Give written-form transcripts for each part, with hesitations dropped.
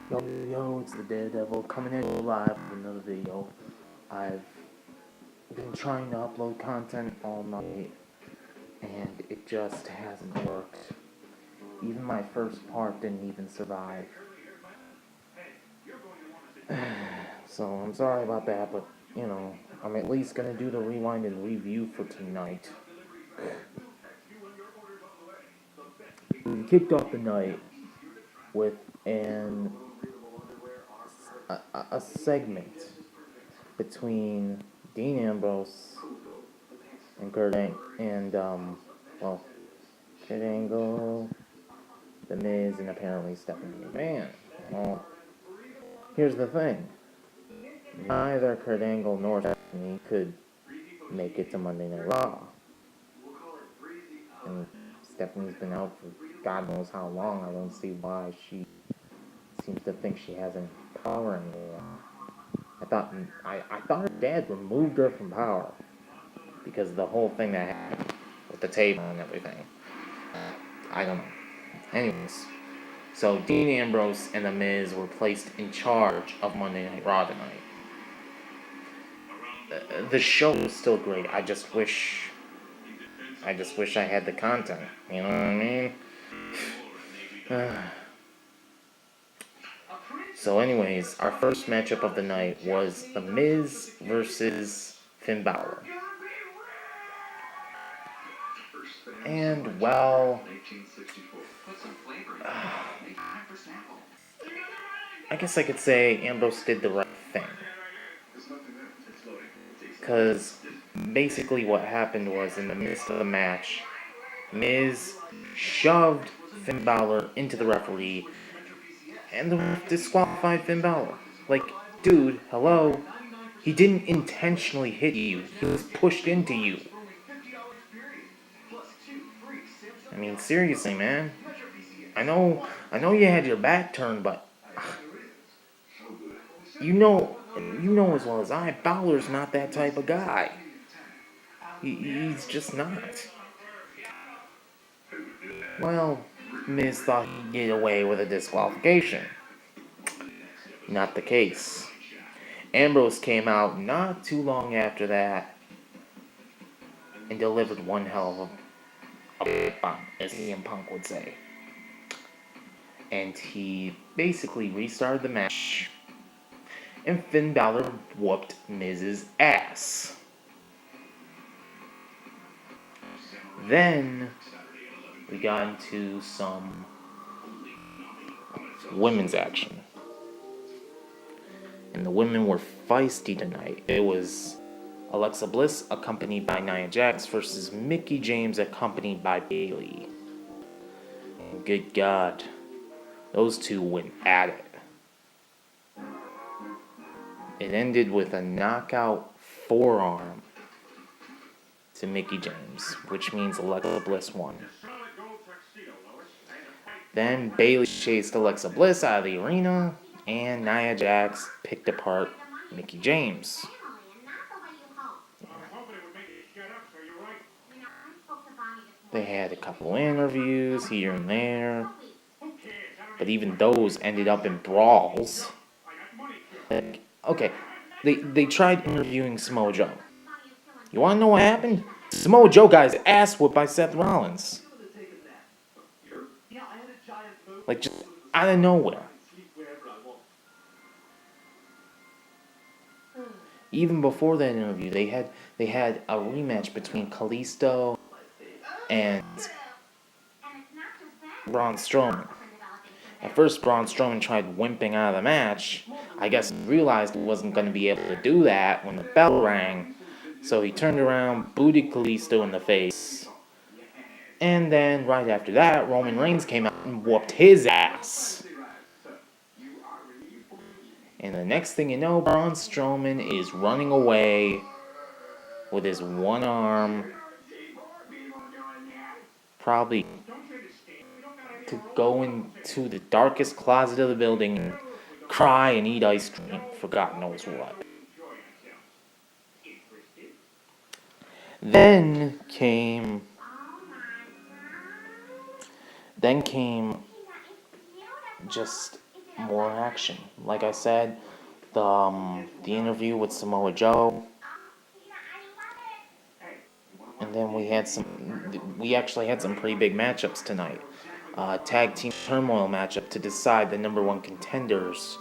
Yo, it's the Daredevil coming in live with another video. I've been trying to upload content all night, and it just hasn't worked. Even my first part didn't even survive. So I'm sorry about that, but I'm at least gonna do the rewind and review for tonight. We kicked off the night with a segment between Dean Ambrose and Kurt Angle, The Miz, and apparently Stephanie McMahon. Well, here's the thing. Neither Kurt Angle nor Stephanie could make it to Monday Night Raw. And Stephanie's been out for God knows how long. I don't see why she seems to think she has any power anymore. I thought her dad removed her from power because of the whole thing that happened with the table and everything. I don't know. Anyways, so Dean Ambrose and The Miz were placed in charge of Monday Night Raw tonight. The show was still great. I just wish I had the content. You know what I mean? So anyways, our first matchup of the night was The Miz versus Finn Balor. And, well, I guess I could say Ambrose did the right thing. Because basically what happened was, in the midst of the match, Miz shoved Finn Balor into the referee, and the ref disqualified Finn Balor. Like, dude, hello? He didn't intentionally hit you. He was pushed into you. I mean, seriously, man. I know you had your back turned, but you know as well as I, Balor's not that type of guy. He's just not. Well, Miz thought he'd get away with a disqualification. Not the case. Ambrose came out not too long after that and delivered one hell of a bomb, as CM Punk would say. And he basically restarted the match, and Finn Balor whooped Miz's ass. Then we got into some women's action. And the women were feisty tonight. It was Alexa Bliss accompanied by Nia Jax versus Mickie James accompanied by Bayley. And good God, those two went at it. It ended with a knockout forearm to Mickie James, which means Alexa Bliss won. Then Bayley chased Alexa Bliss out of the arena, and Nia Jax picked apart Mickie James. They had a couple interviews here and there, but even those ended up in brawls. Okay, they tried interviewing Samoa Joe. You want to know what happened? Samoa Joe got his ass whooped by Seth Rollins. Like, just out of nowhere. Even before that interview, they had a rematch between Kalisto and Braun Strowman. At first, Braun Strowman tried wimping out of the match. I guess he realized he wasn't going to be able to do that when the bell rang. So he turned around, booted Kalisto in the face. And then, right after that, Roman Reigns came out and whooped his ass. And the next thing you know, Braun Strowman is running away with his one arm, probably to go into the darkest closet of the building and cry and eat ice cream for God knows what. Then came just more action. Like I said, the interview with Samoa Joe, and then we actually had some pretty big matchups tonight. Tag team turmoil matchup to decide the number one contenders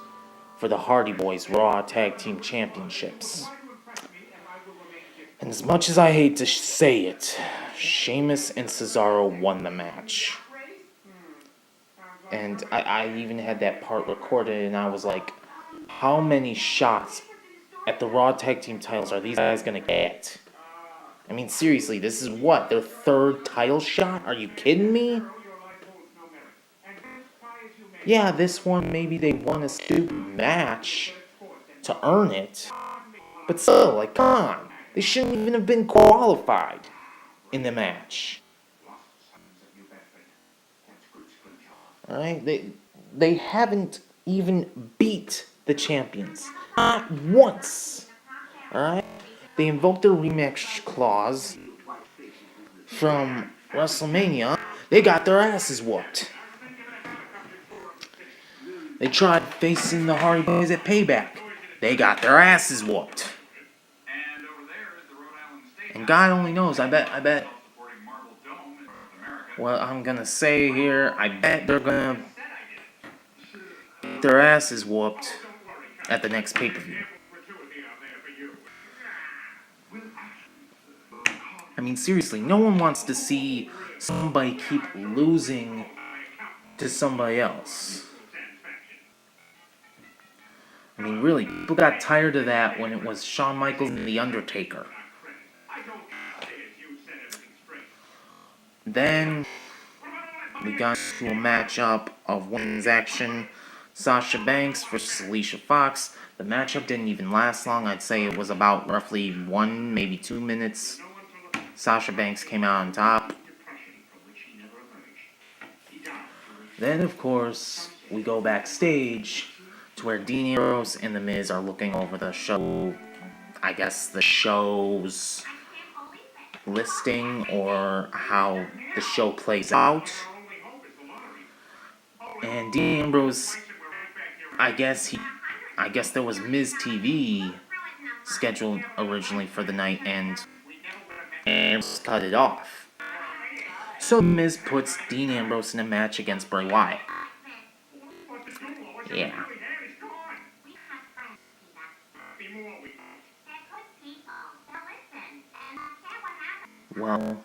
for the Hardy Boys Raw Tag Team Championships. And as much as I hate to say it, Sheamus and Cesaro won the match. And I even had that part recorded, and I was like, how many shots at the Raw Tag Team titles are these guys gonna get? I mean, seriously, this is what, their third title shot? Are you kidding me? Yeah, this one, maybe they won a stupid match to earn it. But still, like, come on. They shouldn't even have been qualified in the match. Alright? They haven't even beat the champions. Not once. Alright? They invoked their rematch clause from WrestleMania. They got their asses whooped. They tried facing the Hardy Boys at Payback. They got their asses whooped. And God only knows, I bet. Well, I'm gonna say here, I bet they're gonna get their asses whooped at the next pay-per-view. I mean, seriously, no one wants to see somebody keep losing to somebody else. I mean, really, people got tired of that when it was Shawn Michaels and The Undertaker. Then we got to a matchup of women's action. Sasha Banks versus Alicia Fox. The matchup didn't even last long. I'd say it was about roughly 1, maybe 2 minutes. Sasha Banks came out on top. Then, of course, we go backstage to where Dean Ambrose and The Miz are looking over the show. I guess the show's listing or how the show plays out. And Dean Ambrose, I guess there was Miz TV scheduled originally for the night, and Ambrose cut it off. So Miz puts Dean Ambrose in a match against Bray Wyatt. Yeah. Well,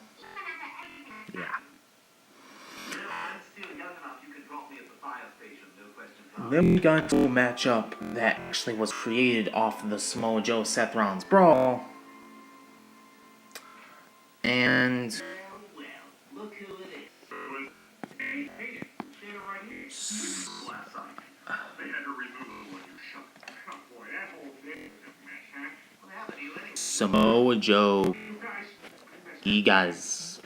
yeah. Then we got into a matchup that actually was created off of the Samoa Joe Seth Rollins brawl. And Samoa Joe, he got his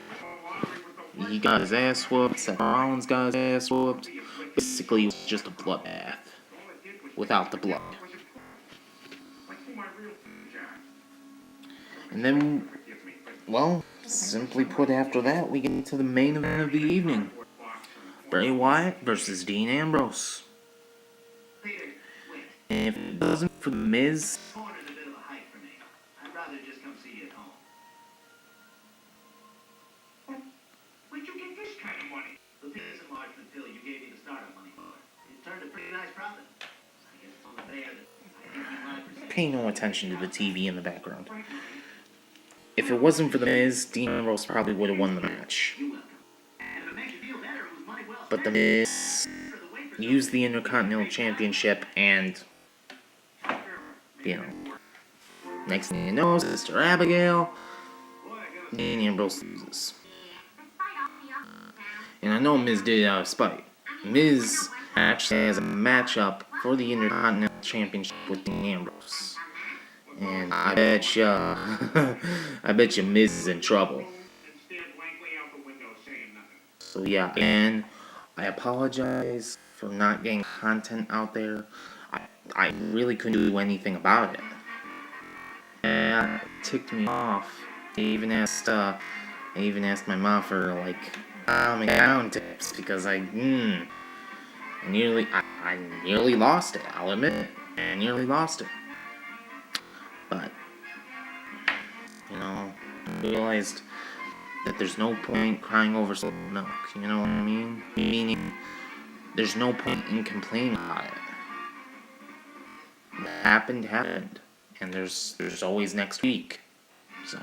ass whooped. Seth Rollins got his ass whooped. Basically, it was just a bloodbath without the blood. And then, well, simply put, after that, we get into the main event of the evening. Bray Wyatt versus Dean Ambrose. And if it wasn't for The Miz, pay no attention to the TV in the background. If it wasn't for The Miz, Dean Ambrose probably would have won the match. But The Miz used the Intercontinental Championship, and, next thing you know, Sister Abigail, Dean Ambrose loses. And I know Miz did it out of spite. Miz actually has a matchup for the Intercontinental Championship with Dean Ambrose. And I bet you Miz is in trouble. So yeah, and I apologize for not getting content out there. I really couldn't do anything about it. And it ticked me off. I even asked my mom for, calming down tips, because I I nearly lost it. I'll admit it. I nearly lost it. But, I realized that there's no point crying over spilled milk. You know what I mean? Meaning, there's no point in complaining about it. What happened, happened. And there's always next week. So,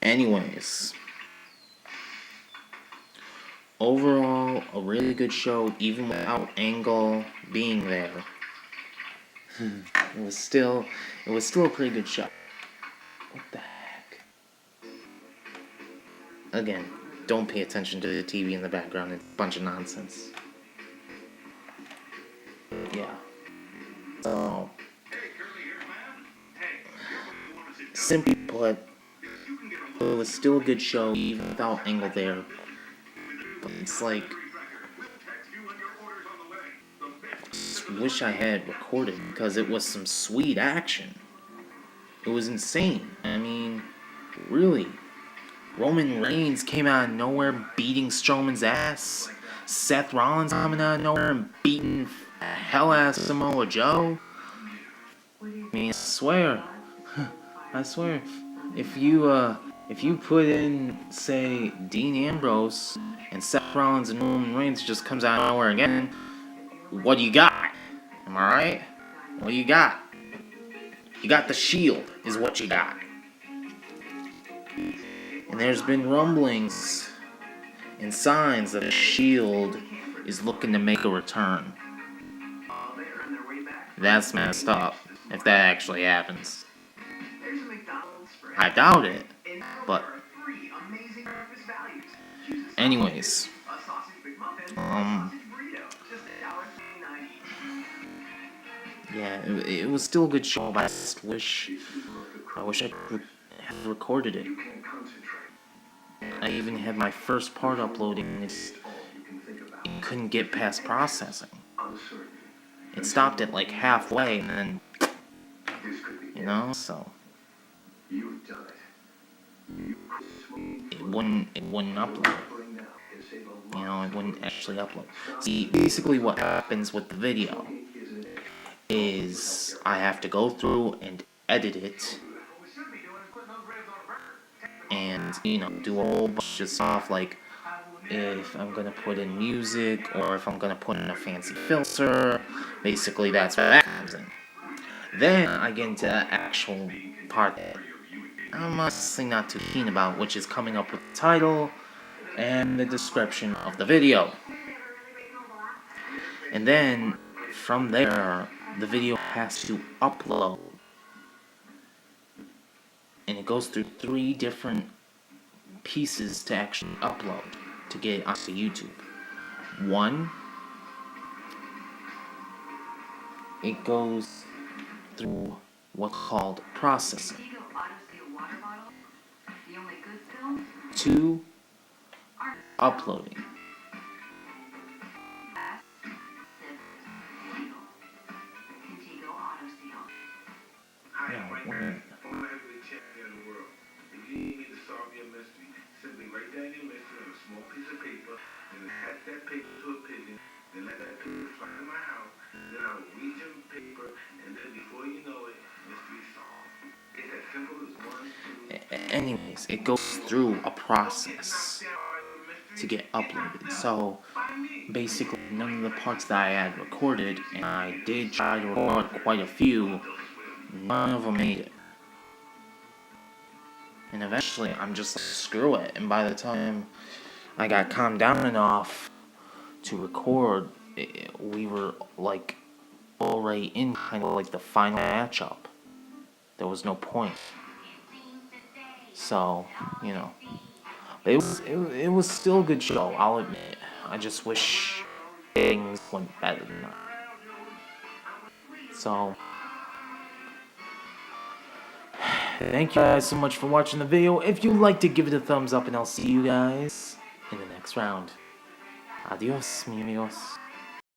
anyways, overall, a really good show, even without Angle being there. It was still a pretty good show. What the heck? Again, don't pay attention to the TV in the background. It's a bunch of nonsense. Yeah. So, simply put, it was still a good show even without Angle there. But it's like, I wish I had recorded because it was some sweet action. It was insane. I mean, really. Roman Reigns came out of nowhere beating Strowman's ass. Seth Rollins coming out of nowhere and beating the hell out of Samoa Joe. I mean, I swear, if you put in, say, Dean Ambrose and Seth Rollins and Roman Reigns just comes out of nowhere again, what do you got? Am I right? What do you got? You got the Shield, is what you got. And there's been rumblings and signs that the Shield is looking to make a return. That's messed up, if that actually happens. I doubt it, but anyways, yeah, it was still a good show, but I wish I could have recorded it. I even had my first part uploading, and it couldn't get past processing. It stopped at like halfway, and then, so it wouldn't upload. It wouldn't actually upload. See, basically what happens with the video is I have to go through and edit it and, do a whole bunch of stuff, like if I'm going to put in music or if I'm going to put in a fancy filter. Basically, that's where that comes in. Then I get into the actual part that I'm honestly not too keen about, which is coming up with the title and the description of the video. And then, from there, the video has to upload. And it goes through 3 different pieces to actually upload to get it onto YouTube. 1, it goes through what's called processing. 2, uploading. Simply write down your mystery on a small piece of paper, and attach that paper to a pigeon, then let that paper fly to my house, then I will read your paper, and then before you know it, mystery solved. It's as simple as 1, 2... Anyways, it goes through a process to get uploaded. So, basically, none of the parts that I had recorded, and I did try to record quite a few, none of them made it. And eventually, I'm just like, screw it. And by the time I got calmed down enough to record, we were like already in kind of like the final matchup. There was no point. So, but it was still a good show, I'll admit. I just wish things went better than that. So, thank you guys so much for watching the video. If you like to give it a thumbs up, and I'll see you guys in the next round. Adios, mi amigos.